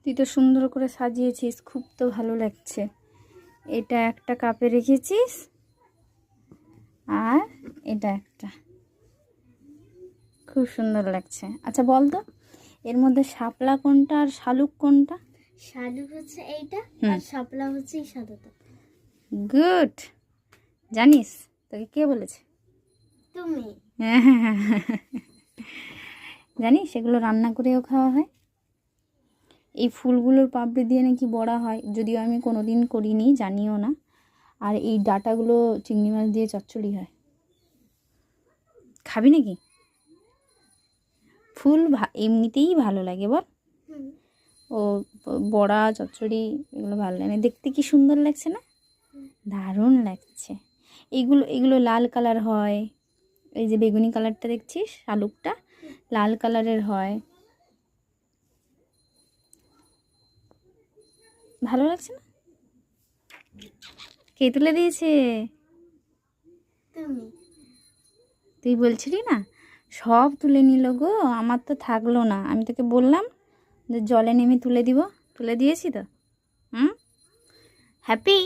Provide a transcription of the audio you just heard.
তুই তো সুন্দর করে সাজিয়েছিস, খুব তো ভালো লাগছে। এটা একটা কাপে রেখেছিস আর এটা একটা, খুব সুন্দর লাগছে। আচ্ছা বল তো, এর মধ্যে শাপলা কোনটা আর শালুক কোনটা? শালুক হচ্ছে এইটা, আর শাপলা হচ্ছে এই সাদাটা। গুড। জানিস তোকে কে বলেছে? তুমি। জানিস এগুলো রান্না করেও খাওয়া হয়। এই ফুলগুলোর পাপড়ি দিয়ে নাকি বড়া হয়, যদিও আমি কোনোদিন করিনি, জানিও না। আর এই ডাঁটাগুলো চিংড়ি মাছ দিয়ে চচ্চড়ি হয়। খাবি নাকি? ফুল এমনিতেই ভালো লাগে বল। ও বড়া চচ্চড়ি এগুলো ভালো লাগে না, দেখতে কি সুন্দর লাগছে না? দারুণ লাগছে। এগুলো এগুলো লাল কালার হয়। এই যে বেগুনি কালারটা দেখছিস, শালুকটা লাল কালারের হয়। ভালো লাগছে না? কে তুলে দিয়েছে? তুমি। তুই বলছিলি না সব তুলে নিল গো, আমার তো থাকলো না। আমি তোকে বললাম যে জলে নেমে তুলে দিব, তুলে দিয়েছি তো। হ্যাপি?